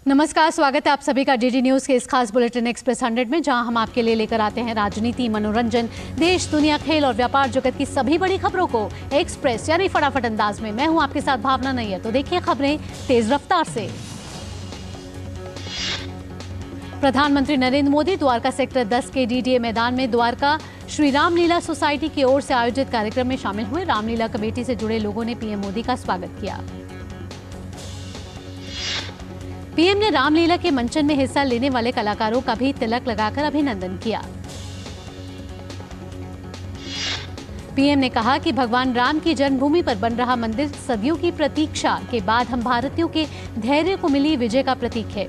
नमस्कार, स्वागत है आप सभी का डीडी न्यूज के इस खास बुलेटिन एक्सप्रेस 100 में, जहां हम आपके लिए लेकर आते हैं राजनीति, मनोरंजन, देश, दुनिया, खेल और व्यापार जगत की सभी बड़ी खबरों को एक्सप्रेस यानी फटाफट अंदाज में। मैं हूं आपके साथ भावना नैयर। तो देखिए खबरें तेज रफ्तार से। प्रधानमंत्री नरेंद्र मोदी द्वारका सेक्टर 10 के डीडीए मैदान में द्वारका श्री रामलीला सोसाइटी की ओर से आयोजित कार्यक्रम में शामिल हुए। रामलीला कमेटी से जुड़े लोगों ने पीएम मोदी का स्वागत किया। पीएम ने रामलीला के मंचन में हिस्सा लेने वाले कलाकारों का भी तिलक लगाकर अभिनंदन किया। पीएम ने कहा कि भगवान राम की जन्मभूमि पर बन रहा मंदिर सदियों की प्रतीक्षा के बाद हम भारतीयों के धैर्य को मिली विजय का प्रतीक है।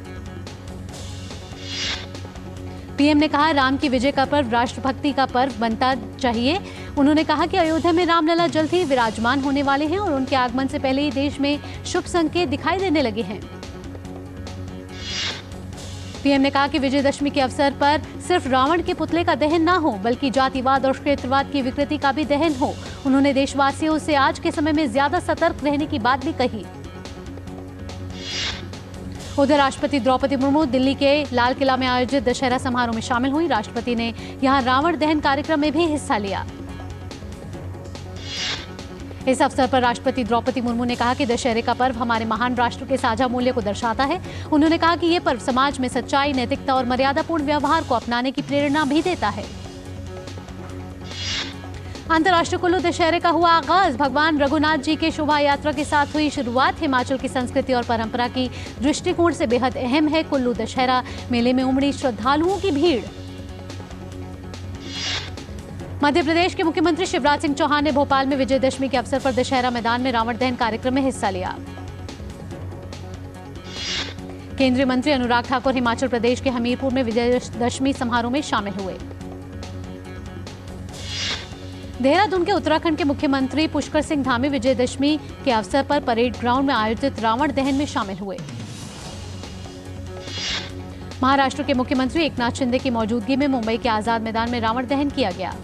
पीएम ने कहा राम की विजय का पर्व राष्ट्रभक्ति का पर्व बनता चाहिए। उन्होंने कहा कि अयोध्या में रामलला जल्द ही विराजमान होने वाले हैं और उनके आगमन से पहले ही देश में शुभ संकेत दिखाई देने लगे हैं। पीएम ने कहा कि विजयदशमी के अवसर पर सिर्फ रावण के पुतले का दहन ना हो, बल्कि जातिवाद और क्षेत्रवाद की विकृति का भी दहन हो। उन्होंने देशवासियों से आज के समय में ज्यादा सतर्क रहने की बात भी कही। उधर राष्ट्रपति द्रौपदी मुर्मू दिल्ली के लाल किला में आयोजित दशहरा समारोह में शामिल हुई। राष्ट्रपति ने यहां रावण दहन कार्यक्रम में भी हिस्सा लिया। इस अवसर पर राष्ट्रपति द्रौपदी मुर्मू ने कहा कि दशहरे का पर्व हमारे महान राष्ट्र के साझा मूल्य को दर्शाता है। उन्होंने कहा कि ये पर्व समाज में सच्चाई, नैतिकता और मर्यादापूर्ण व्यवहार को अपनाने की प्रेरणा भी देता है। अंतर्राष्ट्रीय कुल्लू दशहरे का हुआ आगाज। भगवान रघुनाथ जी के शोभा यात्रा के साथ हुई शुरुआत। हिमाचल की संस्कृति और परंपरा की दृष्टिकोण से बेहद अहम है कुल्लू दशहरा। मेले में उमड़ी श्रद्धालुओं की भीड़। मध्य प्रदेश के मुख्यमंत्री शिवराज सिंह चौहान ने भोपाल में विजयदशमी के अवसर पर दशहरा मैदान में रावण दहन कार्यक्रम में हिस्सा लिया। केंद्रीय मंत्री अनुराग ठाकुर हिमाचल प्रदेश के हमीरपुर में विजयदशमी समारोह में शामिल हुए। देहरादून के उत्तराखंड के मुख्यमंत्री पुष्कर सिंह धामी विजयदशमी के अवसर पर परेड ग्राउंड में आयोजित रावण दहन में शामिल हुए। महाराष्ट्र के मुख्यमंत्री एकनाथ शिंदे की मौजूदगी में मुंबई के आजाद मैदान में रावण दहन किया गया।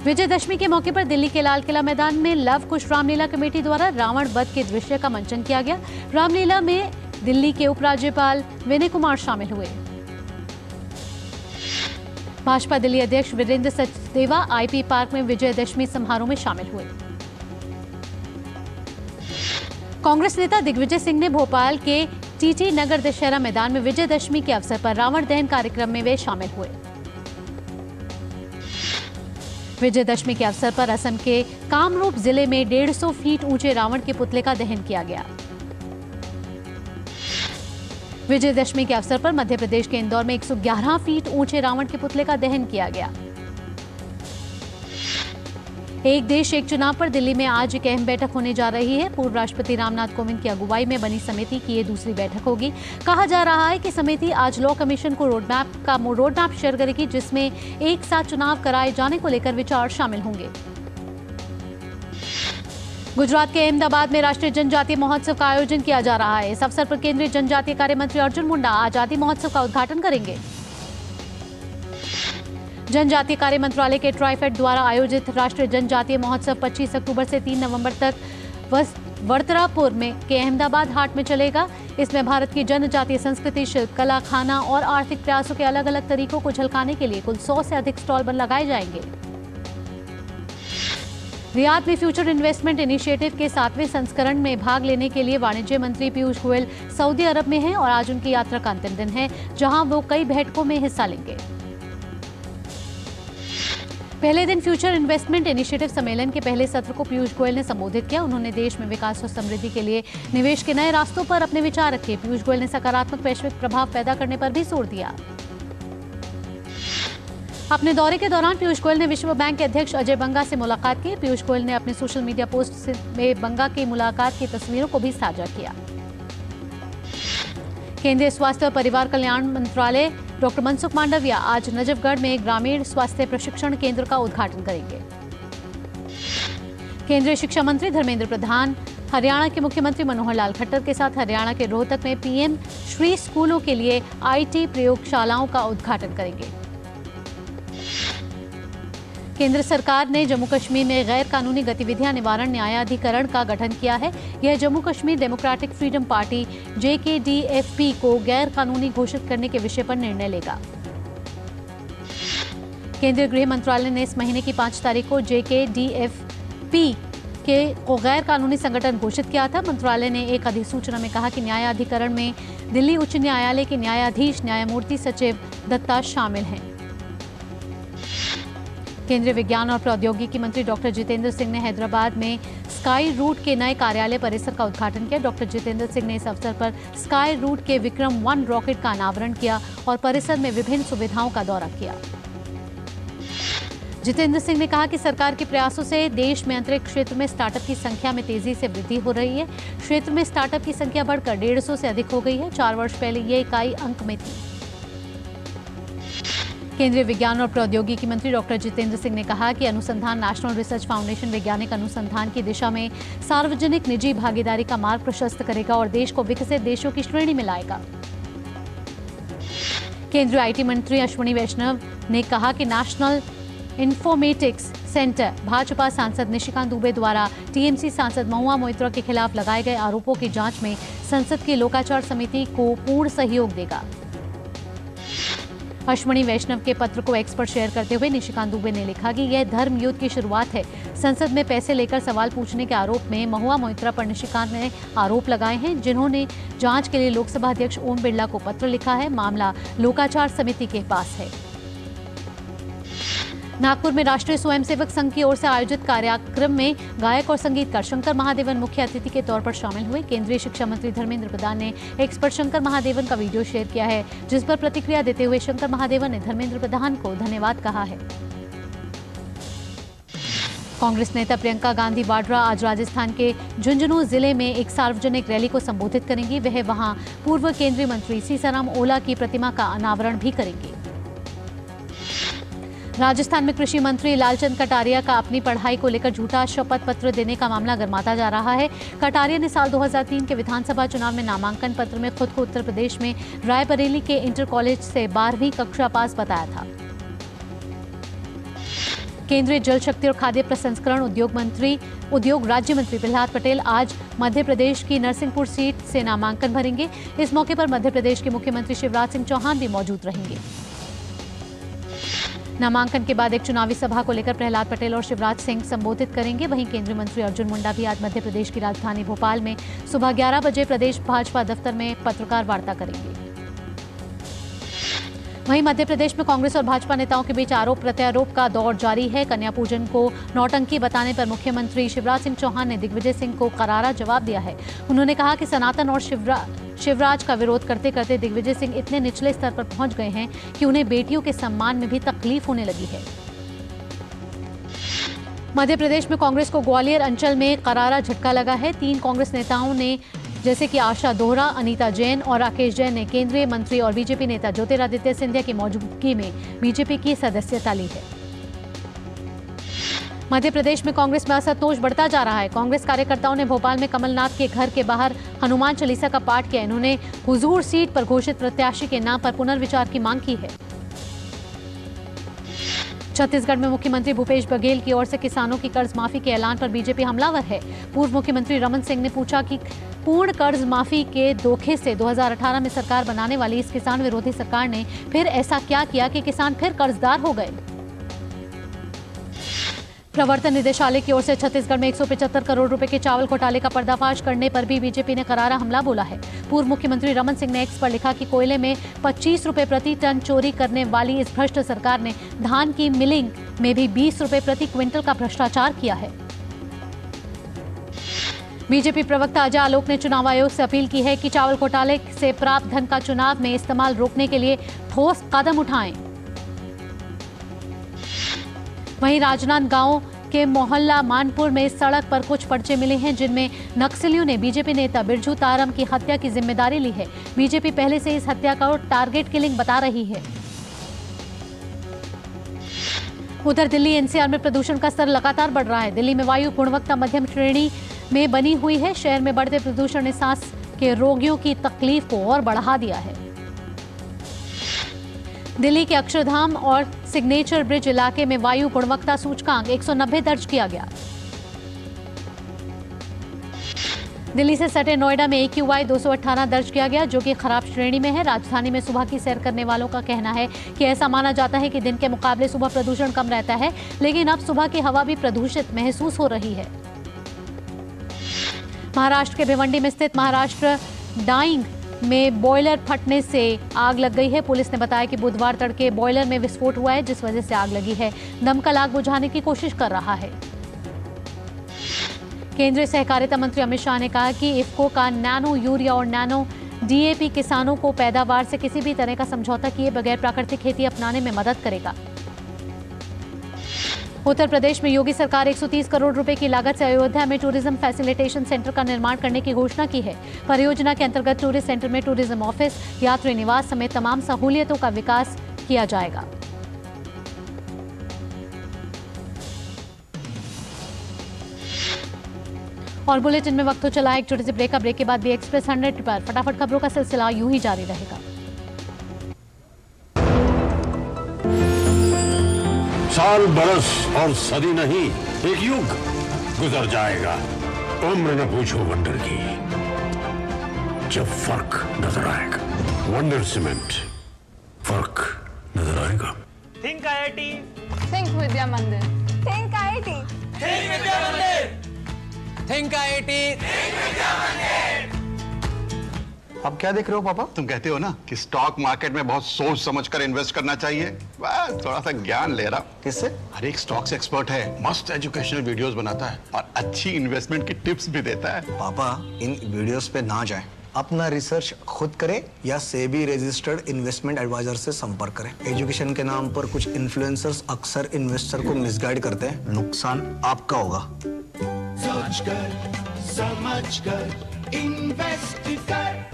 विजयदशमी के मौके पर दिल्ली के लाल किला मैदान में लव कुश रामलीला कमेटी द्वारा रावण वध के दृश्य का मंचन किया गया। रामलीला में दिल्ली के उपराज्यपाल विनय कुमार शामिल हुए। भाजपा दिल्ली अध्यक्ष वीरेंद्र सचदेवा आईपी पार्क में विजयदशमी समारोह में शामिल हुए। कांग्रेस नेता दिग्विजय सिंह ने भोपाल के टीटी नगर दशहरा मैदान में विजयदशमी के अवसर पर रावण दहन कार्यक्रम में वे शामिल हुए। विजयदशमी के अवसर पर असम के कामरूप जिले में 150 फीट ऊंचे रावण के पुतले का दहन किया गया। विजयदशमी के अवसर पर मध्य प्रदेश के इंदौर में 111 फीट ऊंचे रावण के पुतले का दहन किया गया। एक देश एक चुनाव पर दिल्ली में आज एक अहम बैठक होने जा रही है। पूर्व राष्ट्रपति रामनाथ कोविंद की अगुवाई में बनी समिति की ये दूसरी बैठक होगी। कहा जा रहा है कि समिति आज लॉ कमीशन को रोडमैप शेयर करेगी, जिसमें एक साथ चुनाव कराए जाने को लेकर विचार शामिल होंगे। गुजरात के अहमदाबाद में राष्ट्रीय जनजातीय महोत्सव का आयोजन किया जा रहा है। इस अवसर पर केंद्रीय जनजातीय कार्य मंत्री अर्जुन मुंडा आजादी महोत्सव का उद्घाटन करेंगे। जनजातीय कार्य मंत्रालय के ट्राइफेड द्वारा आयोजित राष्ट्रीय जनजातीय महोत्सव 25 अक्टूबर से 3 नवंबर तक वस्त्रापुर में के अहमदाबाद हाट में चलेगा। इसमें भारत की जनजातीय संस्कृति, शिल्प कला, खाना और आर्थिक प्रयासों के अलग अलग तरीकों को झलकाने के लिए कुल 100 से अधिक स्टॉल लगाए जाएंगे। रियाद में फ्यूचर इन्वेस्टमेंट इनिशिएटिव के 7वें संस्करण में भाग लेने के लिए वाणिज्य मंत्री पीयूष गोयल सऊदी अरब में हैं और आज उनकी यात्रा का अंतिम दिन है, जहां वो कई बैठकों में हिस्सा लेंगे। पहले दिन फ्यूचर इन्वेस्टमेंट इनिशिएटिव सम्मेलन के पहले सत्र को पीयूष गोयल ने संबोधित किया। उन्होंने देश में विकास और समृद्धि के लिए निवेश के नए रास्तों पर अपने विचार रखे। पीयूष गोयल ने सकारात्मक वैश्विक प्रभाव पैदा करने पर भी जोर दिया। अपने दौरे के दौरान पीयूष गोयल ने विश्व बैंक के अध्यक्ष अजय बंगा से मुलाकात की। पीयूष गोयल ने अपने सोशल मीडिया पोस्ट में बंगा की मुलाकात की तस्वीरों को भी साझा किया। केंद्रीय स्वास्थ्य और परिवार कल्याण मंत्रालय डॉक्टर मनसुख मांडविया आज नजफगढ़ में ग्रामीण स्वास्थ्य प्रशिक्षण केंद्र का उद्घाटन करेंगे। केंद्रीय शिक्षा मंत्री धर्मेंद्र प्रधान हरियाणा के मुख्यमंत्री मनोहर लाल खट्टर के साथ हरियाणा के रोहतक में पीएम श्री स्कूलों के लिए आईटी प्रयोगशालाओं का उद्घाटन करेंगे। केंद्र सरकार ने जम्मू कश्मीर में गैर कानूनी गतिविधियां निवारण न्यायाधिकरण का गठन किया है। यह Jammu Kashmir democratic freedom party JKDFP को गैर कानूनी घोषित करने के विषय पर निर्णय लेगा। केंद्रीय गृह मंत्रालय ने इस महीने की 5 तारीख को JKDFP को गैर कानूनी संगठन घोषित किया था। मंत्रालय ने एक अधिसूचना में कहा कि न्यायाधिकरण में दिल्ली उच्च न्यायालय के न्यायाधीश न्यायमूर्ति सचिव दत्ता शामिल हैं। केंद्रीय विज्ञान और प्रौद्योगिकी मंत्री डॉक्टर जितेंद्र सिंह ने हैदराबाद में स्काई रूट के नए कार्यालय परिसर का उद्घाटन किया। डॉक्टर जितेंद्र सिंह ने इस अवसर पर स्काई रूट के विक्रम 1 रॉकेट का अनावरण किया और परिसर में विभिन्न सुविधाओं का दौरा किया। जितेंद्र सिंह ने कहा कि सरकार के प्रयासों से देश में अंतरिक्ष क्षेत्र में स्टार्टअप की संख्या में तेजी से वृद्धि हो रही है। क्षेत्र में स्टार्टअप की संख्या बढ़कर 150 से अधिक हो गई है। 4 वर्ष पहले ये इकाई अंक में थी। केंद्रीय विज्ञान और प्रौद्योगिकी मंत्री डॉक्टर जितेंद्र सिंह ने कहा कि अनुसंधान नेशनल रिसर्च फाउंडेशन वैज्ञानिक अनुसंधान की दिशा में सार्वजनिक निजी भागीदारी का मार्ग प्रशस्त करेगा और देश को विकसित देशों की श्रेणी में लाएगा। केंद्रीय IT मंत्री अश्विनी वैष्णव ने कहा कि नेशनल इन्फॉर्मेटिक्स सेंटर भाजपा सांसद निशिकांत दुबे द्वारा TMC सांसद महुआ मोइत्रा के खिलाफ लगाए गए आरोपों की जांच में संसद की लोकाचार समिति को पूर्ण सहयोग देगा। अश्विनी वैष्णव के पत्र को X पर शेयर करते हुए निशिकांत दुबे ने लिखा कि यह धर्म युद्ध की शुरुआत है। संसद में पैसे लेकर सवाल पूछने के आरोप में महुआ मोइत्रा पर निशिकांत ने आरोप लगाए हैं, जिन्होंने जांच के लिए लोकसभा अध्यक्ष ओम बिरला को पत्र लिखा है। मामला लोकाचार समिति के पास है। नागपुर में राष्ट्रीय स्वयंसेवक संघ की ओर से आयोजित कार्यक्रम में गायक और संगीतकार शंकर महादेवन मुख्य अतिथि के तौर पर शामिल हुए। केंद्रीय शिक्षा मंत्री धर्मेंद्र प्रधान ने X पर शंकर महादेवन का वीडियो शेयर किया है, जिस पर प्रतिक्रिया देते हुए शंकर महादेवन ने धर्मेंद्र प्रधान को धन्यवाद कहा है। कांग्रेस नेता प्रियंका गांधी वाड्रा आज राजस्थान के झुंझुनू जिले में एक सार्वजनिक रैली को संबोधित करेंगी। वह वहां पूर्व केंद्रीय मंत्री सीसाराम ओला की प्रतिमा का अनावरण भी करेंगे। राजस्थान में कृषि मंत्री लालचंद कटारिया का अपनी पढ़ाई को लेकर झूठा शपथ पत्र देने का मामला गर्माता जा रहा है। कटारिया ने साल 2003 के विधानसभा चुनाव में नामांकन पत्र में खुद को उत्तर प्रदेश में रायबरेली के इंटर कॉलेज से 12वीं कक्षा पास बताया था। केंद्रीय जल शक्ति और खाद्य प्रसंस्करण उद्योग राज्य मंत्री प्रहलाद पटेल आज मध्य प्रदेश की नरसिंहपुर सीट से नामांकन भरेंगे। इस मौके पर मध्य प्रदेश के मुख्यमंत्री शिवराज सिंह चौहान भी मौजूद रहेंगे। नामांकन के बाद एक चुनावी सभा को लेकर प्रहलाद पटेल और शिवराज सिंह संबोधित करेंगे। वहीं केंद्रीय मंत्री अर्जुन मुंडा भी आज मध्य प्रदेश की राजधानी भोपाल में सुबह 11 बजे प्रदेश भाजपा दफ्तर में पत्रकार वार्ता करेंगे। वहीं मध्य प्रदेश में कांग्रेस और भाजपा नेताओं के बीच आरोप प्रत्यारोप का दौर जारी है। कन्या पूजन को नौटंकी बताने पर मुख्यमंत्री शिवराज सिंह चौहान ने दिग्विजय सिंह को करारा जवाब दिया है। उन्होंने कहा कि सनातन और शिवराज का विरोध करते करते दिग्विजय सिंह इतने निचले स्तर पर पहुंच गए हैं कि उन्हें बेटियों के सम्मान में भी तकलीफ होने लगी है। मध्य प्रदेश में कांग्रेस को ग्वालियर अंचल में करारा झटका लगा है। 3 कांग्रेस नेताओं ने जैसे कि आशा दोहरा, अनीता जैन और राकेश जैन ने केंद्रीय मंत्री और बीजेपी नेता ज्योतिरादित्य सिंधिया की मौजूदगी में बीजेपी की सदस्यता ली है। मध्य प्रदेश में कांग्रेस में असंतोष बढ़ता जा रहा है। कांग्रेस कार्यकर्ताओं ने भोपाल में कमलनाथ के घर के बाहर हनुमान चालीसा का पाठ किया। इन्होंने हुजूर सीट पर घोषित प्रत्याशी के नाम पर पुनर्विचार की मांग की है। छत्तीसगढ़ में मुख्यमंत्री भूपेश बघेल की ओर से किसानों की कर्ज माफी के ऐलान पर बीजेपी हमलावर है। पूर्व मुख्यमंत्री रमन सिंह ने पूछा कि पूर्ण कर्ज माफी के धोखे से 2018 में सरकार बनाने वाली इस किसान विरोधी सरकार ने फिर ऐसा क्या किया कि किसान फिर कर्जदार हो गए। प्रवर्तन निदेशालय की ओर से छत्तीसगढ़ में 175 करोड़ रुपए के चावल घोटाले का पर्दाफाश करने पर भी बीजेपी ने करारा हमला बोला है। पूर्व मुख्यमंत्री रमन सिंह ने X पर लिखा कि कोयले में 25 रुपए प्रति टन चोरी करने वाली इस भ्रष्ट सरकार ने धान की मिलिंग में भी 20 रुपए प्रति क्विंटल का भ्रष्टाचार किया है। बीजेपी प्रवक्ता अजय आलोक ने चुनाव आयोग से अपील की है कि चावल घोटाले से प्राप्त धन का चुनाव में इस्तेमाल रोकने के लिए ठोस कदम उठाएं। वहीं राजनांदगांव के मोहल्ला मानपुर में सड़क पर कुछ पर्चे मिले हैं, जिनमें नक्सलियों ने बीजेपी नेता बिरजू तारम की हत्या की जिम्मेदारी ली है। बीजेपी पहले से इस हत्या को टारगेट किलिंग बता रही है। उधर दिल्ली NCR में प्रदूषण का स्तर लगातार बढ़ रहा है। दिल्ली में वायु गुणवत्ता मध्यम श्रेणी में बनी हुई है। शहर में बढ़ते प्रदूषण ने सांस के रोगियों की तकलीफ को और बढ़ा दिया है। दिल्ली के अक्षरधाम और सिग्नेचर ब्रिज इलाके में वायु गुणवत्ता सूचकांक 190 दर्ज किया गया। दिल्ली से सटे नोएडा में AQI 218 दर्ज किया गया, जो कि खराब श्रेणी में है। राजधानी में सुबह की सैर करने वालों का कहना है कि ऐसा माना जाता है कि दिन के मुकाबले सुबह प्रदूषण कम रहता है, लेकिन अब सुबह की हवा भी प्रदूषित महसूस हो रही है। महाराष्ट्र के भिवंडी में स्थित महाराष्ट्र डाइंग में बॉयलर फटने से आग लग गई है। पुलिस ने बताया कि बुधवार तड़के बॉयलर में विस्फोट हुआ है, जिस वजह से आग लगी है। दमकल आग बुझाने की कोशिश कर रहा है। केंद्रीय सहकारिता मंत्री अमित शाह ने कहा कि इफ्को का नैनो यूरिया और नैनो DAP किसानों को पैदावार से किसी भी तरह का समझौता किए बगैर प्राकृतिक खेती अपनाने में मदद करेगा। उत्तर प्रदेश में योगी सरकार 130 करोड़ रुपए की लागत से अयोध्या में टूरिज्म फैसिलिटेशन सेंटर का निर्माण करने की घोषणा की है। परियोजना के अंतर्गत टूरिस्ट सेंटर में टूरिज्म ऑफिस, यात्री निवास समेत तमाम सहूलियतों का विकास किया जाएगा। और बुलेटिन में वक्त हो चला एक छोटे से ब्रेक का। ब्रेक के बाद भी एक्सप्रेस 100 पर फटाफट खबरों का सिलसिला यूं ही जारी रहेगा। साल, बरस और सदी नहीं, एक युग गुजर जाएगा। उम्र न पूछो वंडर की, जब फर्क नजर आएगा। वंडर सीमेंट, फर्क नजर आएगा। Think IIT, think Vidya Mandir, think IIT, think Vidya Mandir, think IIT, think Vidya मंदिर। अब क्या देख रहे हो पापा? तुम कहते हो ना कि स्टॉक मार्केट में बहुत सोच समझकर इन्वेस्ट करना चाहिए। बस थोड़ा सा ज्ञान ले रहा हूं। किससे? हर एक स्टॉक्स एक्सपर्ट है, मस्त एजुकेशनल वीडियोस बनाता है और अच्छी इन्वेस्टमेंट की टिप्स भी देता है। पापा इन वीडियोस पे ना जाएं, अपना रिसर्च खुद करें या सेबी रजिस्टर्ड इन्वेस्टमेंट एडवाइजर से संपर्क करें। एजुकेशन के नाम पर कुछ इन्फ्लुएंसर्स अक्सर इन्वेस्टर को मिसगाइड करते हैं, नुकसान आपका होगा। सोच कर, समझ कर, इन्वेस्ट कर।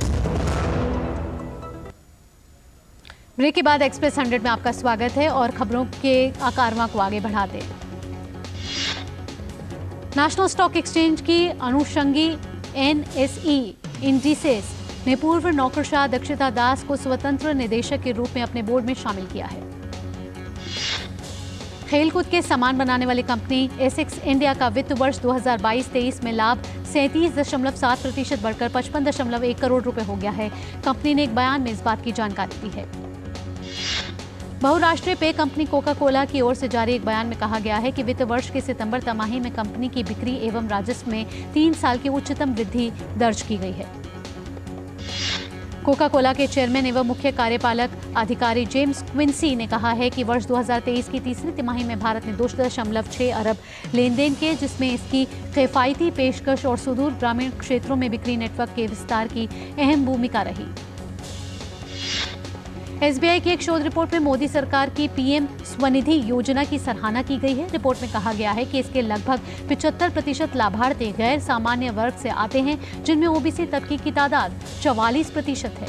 ब्रेक के बाद एक्सप्रेस 100 में आपका स्वागत है और खबरों के कारवां को आगे बढ़ाते हैं। नेशनल स्टॉक एक्सचेंज की अनुषंगी NSE इंडिसेस ने पूर्व नौकरशाह दक्षिता दास को स्वतंत्र निदेशक के रूप में अपने बोर्ड में शामिल किया है। खेलकूद के सामान बनाने वाली कंपनी एसिक्स इंडिया का वित्त वर्ष 2022-23 में लाभ 37.7% बढ़कर 55.1 करोड़ रुपए हो गया है। कंपनी ने एक बयान में इस बात की जानकारी दी है। बहुराष्ट्रीय पेय कंपनी कोका कोला की ओर से जारी एक बयान में कहा गया है कि वित्त वर्ष के सितंबर तिमाही में कंपनी की बिक्री एवं राजस्व में 3 साल की उच्चतम वृद्धि दर्ज की गई है। कोका कोला के चेयरमैन एवं मुख्य कार्यपालक अधिकारी जेम्स क्विंसी ने कहा है कि वर्ष 2023 की तीसरी तिमाही में भारत ने 2.6 अरब लेन देन किए, जिसमें इसकी किफायती पेशकश और सुदूर ग्रामीण क्षेत्रों में बिक्री नेटवर्क के विस्तार की अहम भूमिका रही। SBI की एक शोध रिपोर्ट में मोदी सरकार की PM स्वनिधि योजना की सराहना की गई है। रिपोर्ट में कहा गया है कि इसके लगभग 75% लाभार्थी गैर सामान्य वर्ग से आते हैं, जिनमें OBC तबके की तादाद 44% है।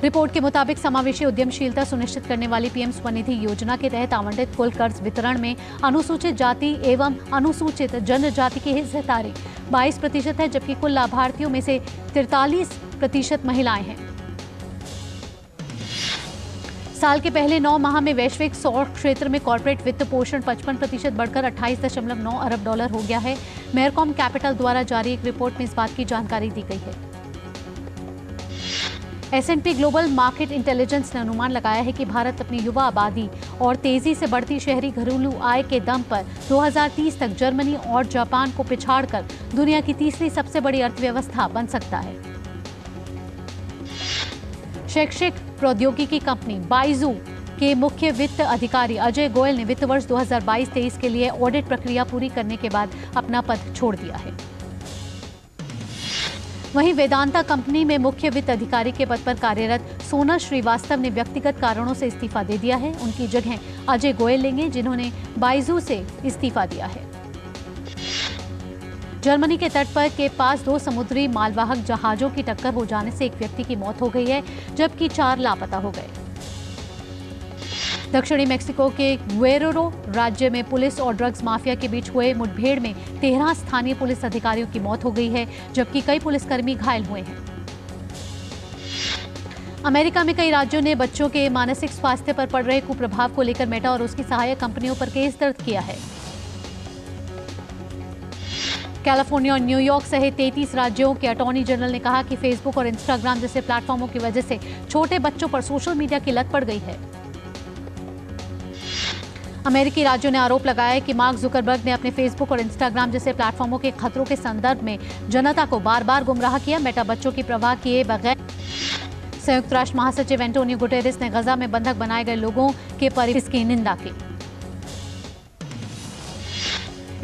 रिपोर्ट के मुताबिक समावेशी उद्यमशीलता सुनिश्चित करने वाली PM स्वनिधि योजना के तहत आवंटित कुल कर्ज वितरण में अनुसूचित जाति एवं अनुसूचित जनजाति की हिस्सेदारी 22% है, जबकि कुल लाभार्थियों में से 43% महिलाएं हैं। साल के पहले 9 माह में वैश्विक सौर क्षेत्र में कॉर्पोरेट वित्त पोषण 55% बढ़कर 28.9 अरब डॉलर हो गया है। मेरकॉम कैपिटल द्वारा जारी एक रिपोर्ट में इस बात की जानकारी दी गई है। S&P ग्लोबल मार्केट इंटेलिजेंस ने अनुमान लगाया है कि भारत अपनी युवा आबादी और तेजी से बढ़ती शहरी घरेलू आय के दम पर 2030 तक जर्मनी और जापान को पिछाड़कर दुनिया की तीसरी सबसे बड़ी अर्थव्यवस्था बन सकता है। शैक्षिक प्रौद्योगिकी कंपनी बाइजू के मुख्य वित्त अधिकारी अजय गोयल ने वित्त वर्ष 2022-23 के लिए ऑडिट प्रक्रिया पूरी करने के बाद अपना पद छोड़ दिया है। वहीं वेदांता कंपनी में मुख्य वित्त अधिकारी के पद पर कार्यरत सोना श्रीवास्तव ने व्यक्तिगत कारणों से इस्तीफा दे दिया है। उनकी जगह अजय गोयल लेंगे, जिन्होंने बाइजू से इस्तीफा दिया है। जर्मनी के तट पर के पास 2 समुद्री मालवाहक जहाजों की टक्कर हो जाने से एक व्यक्ति की मौत हो गई है, जबकि 4 लापता हो गए। दक्षिणी मेक्सिको के ग्वेरेरो राज्य में पुलिस और ड्रग्स माफिया के बीच हुए मुठभेड़ में 13 स्थानीय पुलिस अधिकारियों की मौत हो गई है, जबकि कई पुलिसकर्मी घायल हुए हैं। अमेरिका में कई राज्यों ने बच्चों के मानसिक स्वास्थ्य पर पड़ रहे कुप्रभाव को लेकर मेटा और उसकी सहायक कंपनियों पर केस दर्ज किया है। कैलिफोर्निया और न्यूयॉर्क सहित 33 राज्यों के अटॉर्नी जनरल ने कहा कि फेसबुक और इंस्टाग्राम जैसे प्लेटफॉर्मों की वजह से छोटे बच्चों पर सोशल मीडिया की लत पड़ गई है। अमेरिकी राज्यों ने आरोप लगाया है कि मार्क जुकरबर्ग ने अपने फेसबुक और इंस्टाग्राम जैसे प्लेटफॉर्मों के खतरों के संदर्भ में जनता को बार बार गुमराह किया। मेटा बच्चों की परवाह किए बगैर संयुक्त राष्ट्र महासचिव एंटोनियो गुटेरेस ने गजा में बंधक बनाए गए लोगों के परिवार की निंदा की।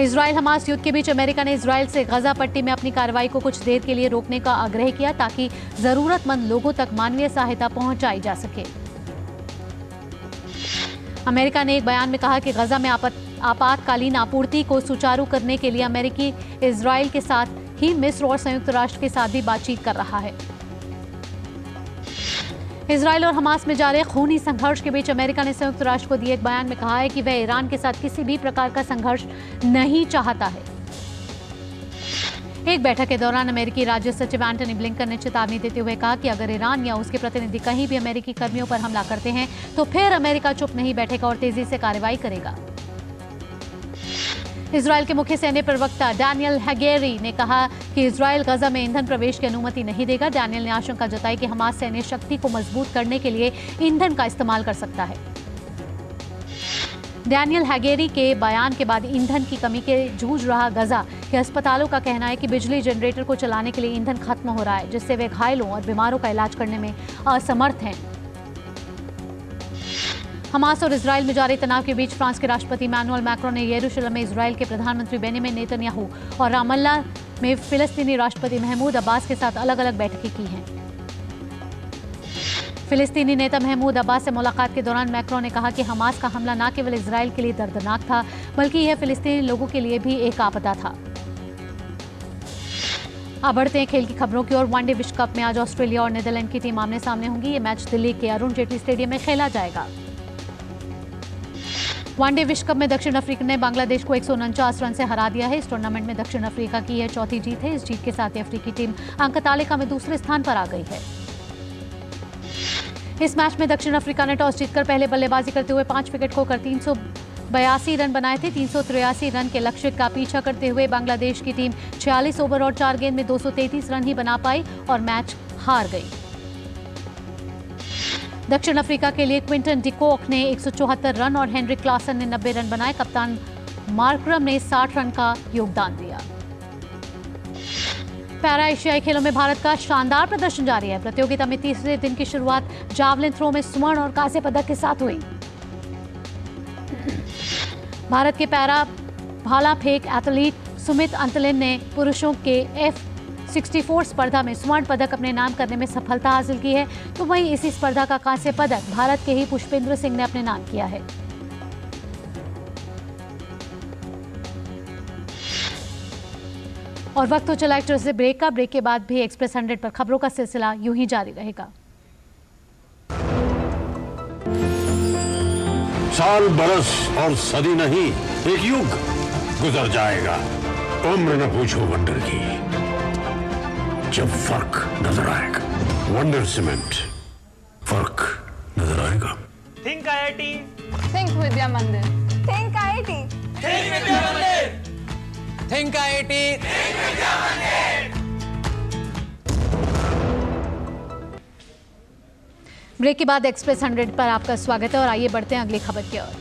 इजराइल हमास युद्ध के बीच अमेरिका ने इजराइल से गजा पट्टी में अपनी कार्रवाई को कुछ देर के लिए रोकने का आग्रह किया ताकि जरूरतमंद लोगों तक मानवीय सहायता पहुंचाई जा सके। अमेरिका ने एक बयान में कहा कि गजा में आपातकालीन आपूर्ति को सुचारू करने के लिए अमेरिकी इजराइल के साथ ही मिस्र और संयुक्त राष्ट्र के साथ भी बातचीत कर रहा है। इजराइल और हमास में जारी खूनी संघर्ष के बीच अमेरिका ने संयुक्त राष्ट्र को दिए एक बयान में कहा है कि वह ईरान के साथ किसी भी प्रकार का संघर्ष नहीं चाहता है। एक बैठक के दौरान अमेरिकी राज्य सचिव एंटनी ब्लिंकन ने चेतावनी देते हुए कहा कि अगर ईरान या उसके प्रतिनिधि कहीं भी अमेरिकी कर्मियों पर हमला करते हैं तो फिर अमेरिका चुप नहीं बैठेगा और तेजी से कार्रवाई करेगा। इजराइल के मुख्य सैन्य प्रवक्ता डैनियल हैगेरी ने कहा कि इजराइल गजा में ईंधन प्रवेश की अनुमति नहीं देगा। डैनियल ने आशंका जताई कि हमास सैन्य शक्ति को मजबूत करने के लिए ईंधन का इस्तेमाल कर सकता है। डैनियल हैगेरी के बयान के बाद ईंधन की कमी के जूझ रहा गजा के अस्पतालों का कहना है कि बिजली जनरेटर को चलाने के लिए ईंधन खत्म हो रहा है, जिससे वे घायलों और बीमारों का इलाज करने में असमर्थ हैं। हमास और इजराइल में जारी तनाव के बीच फ्रांस के राष्ट्रपति इमैनुअल मैक्रोन ने यरूशलेम में इजराइल के प्रधानमंत्री बेंजामिन नेतन्याहू और रामल्ला में फिलिस्तीनी राष्ट्रपति महमूद अब्बास के साथ अलग अलग बैठकें की हैं। फिलिस्तीनी नेता महमूद अब्बास से मुलाकात के दौरान मैक्रोन ने कहा कि हमास का हमला न केवल इजराइल के लिए दर्दनाक था बल्कि यह फिलिस्तीनी लोगों के लिए भी एक आपदा था। अब बढ़ते हैं खेल की खबरों की ओर। वनडे विश्व कप में आज ऑस्ट्रेलिया और नीदरलैंड की टीम आमने सामने होंगी। ये मैच दिल्ली के अरुण जेटली स्टेडियम में खेला जाएगा। वनडे विश्व कप में दक्षिण अफ्रीका ने बांग्लादेश को 149 रन से हरा दिया है। इस टूर्नामेंट में दक्षिण अफ्रीका की यह चौथी जीत है। इस जीत के साथ ही अफ्रीकी टीम अंक तालिका में दूसरे स्थान पर आ गई है। इस मैच में दक्षिण अफ्रीका ने टॉस जीतकर पहले बल्लेबाजी करते हुए 5 विकेट खोकर 382 रन बनाए थे। 383 रन के लक्ष्य का पीछा करते हुए बांग्लादेश की टीम 46 ओवर और 4 गेंद में 233 रन ही बना पाई और मैच हार गई। दक्षिण अफ्रीका के लिए क्विंटन डिकॉक ने 174 रन और हेनरिक क्लासन ने 90 रन बनाए। कप्तान मार्करम ने 60 रन का योगदान दिया। पैरा एशियाई खेलों में भारत का शानदार प्रदर्शन जारी है। प्रतियोगिता में तीसरे दिन की शुरुआत जावलिन थ्रो में स्वर्ण और कांस्य पदक के साथ हुई। भारत के पैरा भाला फेंक एथलीट सुमित अंतलिन ने पुरुषों के F64 स्पर्धा में स्वर्ण पदक अपने नाम करने में सफलता हासिल की है, तो वहीं इसी स्पर्धा का कांस्य पदक भारत के ही पुष्पेंद्र सिंह ने अपने नाम किया है। और वक्त हो चला एक तरह से ब्रेक का। ब्रेक के बाद भी एक्सप्रेस 100 पर खबरों का सिलसिला यूं ही जारी रहेगा। साल बरस और सदी नहीं, एक युग गुजर जाएगा। उम्र न पूछो वंडर की, जब फर्क नजर आएगा। वंडर सीमेंट, फर्क नजर आएगा। Think IIT, Think Vidya Mandir. Think IIT. Think Vidya Mandir, think IIT. Break के बाद एक्सप्रेस 100 पर आपका स्वागत है और आइए बढ़ते हैं अगली खबर की ओर।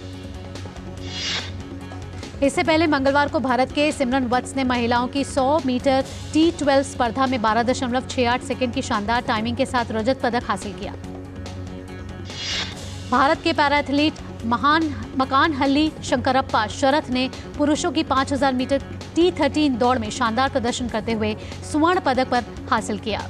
इससे पहले मंगलवार को भारत के सिमरन वत्स ने महिलाओं की 100 मीटर T12 स्पर्धा में 12.68 सेकंड की शानदार टाइमिंग के साथ रजत पदक हासिल किया। भारत के पैरा एथलीट मकानहल्ली शंकरप्पा शरथ ने पुरुषों की 5000 मीटर T13 दौड़ में शानदार प्रदर्शन करते हुए स्वर्ण पदक पर हासिल किया।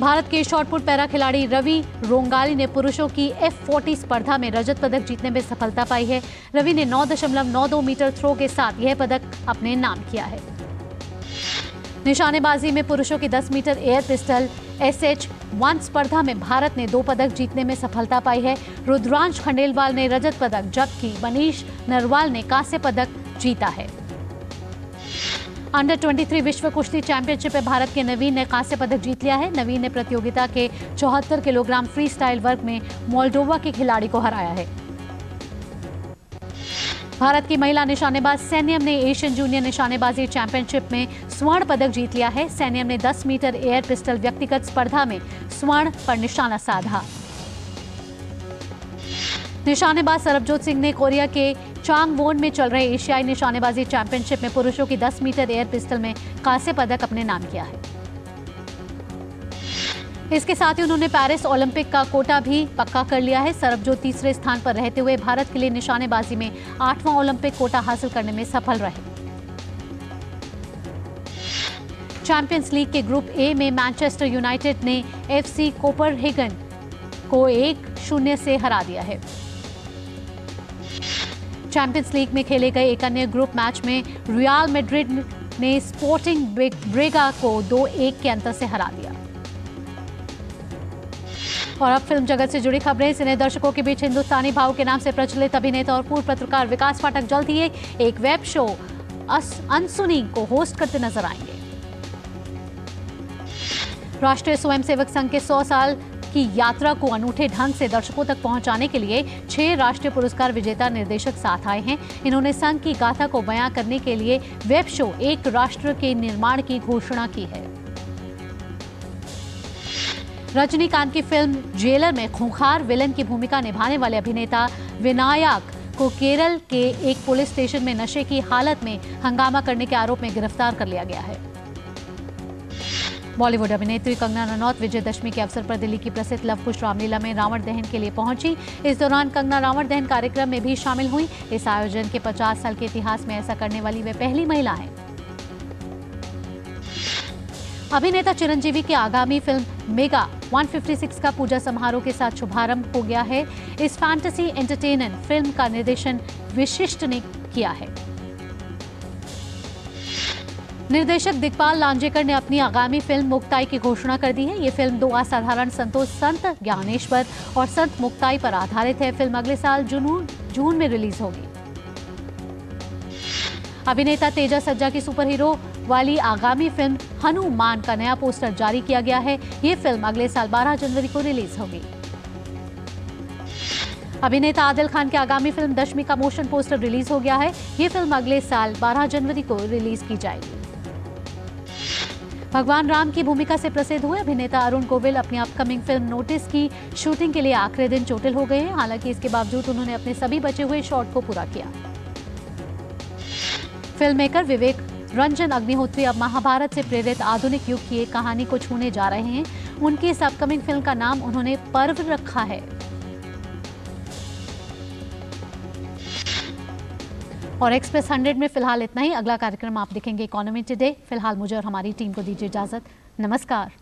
भारत के शॉटपुट पैरा खिलाड़ी रवि रोंगाली ने पुरुषों की F40 स्पर्धा में रजत पदक जीतने में सफलता पाई है। रवि ने 9.92 मीटर थ्रो के साथ यह पदक अपने नाम किया है। निशानेबाजी में पुरुषों की 10 मीटर एयर पिस्टल SH1 स्पर्धा में भारत ने 2 पदक जीतने में सफलता पाई है। रुद्रांश खंडेलवाल ने रजत पदक जबकि मनीष नरवाल ने कांस्य पदक जीता है। अंडर 23 विश्व कुश्ती चैंपियनशिप में भारत के नवीन ने कांस्य पदक जीत लिया है। नवीन ने प्रतियोगिता के 74 किलोग्राम फ्री स्टाइल वर्ग में मोल्डोवा के खिलाड़ी को हराया है। भारत की महिला निशानेबाज सैन्यम ने एशियन जूनियर निशानेबाजी चैंपियनशिप में स्वर्ण पदक जीत लिया है। सैन्यम ने 10 मीटर एयर पिस्टल व्यक्तिगत स्पर्धा में स्वर्ण पर निशाना साधा। निशानेबाज सरबजोत सिंह ने कोरिया के चांगवोन में चल रहे एशियाई निशानेबाजी चैंपियनशिप में पुरुषों की 10 मीटर एयर पिस्टल में कांस्य पदक अपने नाम किया है। इसके साथ ही उन्होंने पेरिस ओलंपिक का कोटा भी पक्का कर लिया है। सरबजोत तीसरे स्थान पर रहते हुए भारत के लिए निशानेबाजी में 8वां ओलंपिक कोटा हासिल करने में सफल रहे। चैंपियंस लीग के ग्रुप ए में मैनचेस्टर यूनाइटेड ने FC कोपरहेगन को 1-0 से हरा दिया है। चैंपियंस लीग में खेले गए एक अन्य ग्रुप मैच में रियल मैड्रिड ने स्पोर्टिंग ब्रेगा को 2-1 के अंतर से हरा दिया। और अब फिल्म जगत से जुड़ी खबरें। सिने दर्शकों के बीच हिंदुस्तानी भाव के नाम से प्रचलित अभिनेता और पूर्व पत्रकार विकास फाटक जल्द ही एक वेब शो अनसुनी को होस्ट करते नजर आएंगे। राष्ट्रीय स्वयंसेवक संघ के 100 साल की यात्रा को अनूठे ढंग से दर्शकों तक पहुंचाने के लिए 6 राष्ट्रीय पुरस्कार विजेता निर्देशक साथ आए हैं। इन्होंने संघ की गाथा को बयां करने के लिए वेब शो एक राष्ट्र के निर्माण की घोषणा की है। रजनीकांत की फिल्म जेलर में खूंखार विलन की भूमिका निभाने वाले अभिनेता विनायक को केरल के एक पुलिस स्टेशन में नशे की हालत में हंगामा करने के आरोप में गिरफ्तार कर लिया गया है। बॉलीवुड अभिनेत्री कंगना रनौत विजयदशमी के अवसर पर दिल्ली की प्रसिद्ध लव कुश रामलीला में रावण दहन के लिए पहुंची। इस दौरान कंगना रावण दहन कार्यक्रम में भी शामिल हुई। इस आयोजन के 50 साल के इतिहास में ऐसा करने वाली वे पहली महिला हैं। अभिनेता चिरंजीवी की आगामी फिल्म मेगा 156 का पूजा समारोह के साथ शुभारंभ हो गया है। इस फैंटेसी एंटरटेनर फिल्म का निर्देशन विशिष्ट ने किया है। निर्देशक दिग्पाल लांजेकर ने अपनी आगामी फिल्म मुक्ताई की घोषणा कर दी है। ये फिल्म 2 असाधारण संतों संत ज्ञानेश्वर और संत मुक्ताई पर आधारित है। फिल्म अगले साल जून में रिलीज होगी। अभिनेता तेजा सज्जा की सुपर हीरो वाली आगामी फिल्म हनुमान का नया पोस्टर जारी किया गया है। ये फिल्म अगले साल 12 जनवरी को रिलीज होगी। अभिनेता आदिल खान की आगामी फिल्म दशमी का मोशन पोस्टर रिलीज हो गया है। ये फिल्म अगले साल 12 जनवरी को रिलीज की जाएगी। भगवान राम की भूमिका से प्रसिद्ध हुए अभिनेता अरुण गोविल अपनी अपकमिंग फिल्म नोटिस की शूटिंग के लिए आखिरी दिन चोटिल हो गए हैं। हालांकि इसके बावजूद उन्होंने अपने सभी बचे हुए शॉट को पूरा किया। फिल्म मेकर विवेक रंजन अग्निहोत्री अब महाभारत से प्रेरित आधुनिक युग की एक कहानी को छूने जा रहे हैं। उनकी इस अपकमिंग फिल्म का नाम उन्होंने पर्व रखा है। और एक्सप्रेस 100 में फिलहाल इतना ही। अगला कार्यक्रम आप देखेंगे इकोनॉमी टुडे। फिलहाल मुझे और हमारी टीम को दीजिए इजाजत। नमस्कार।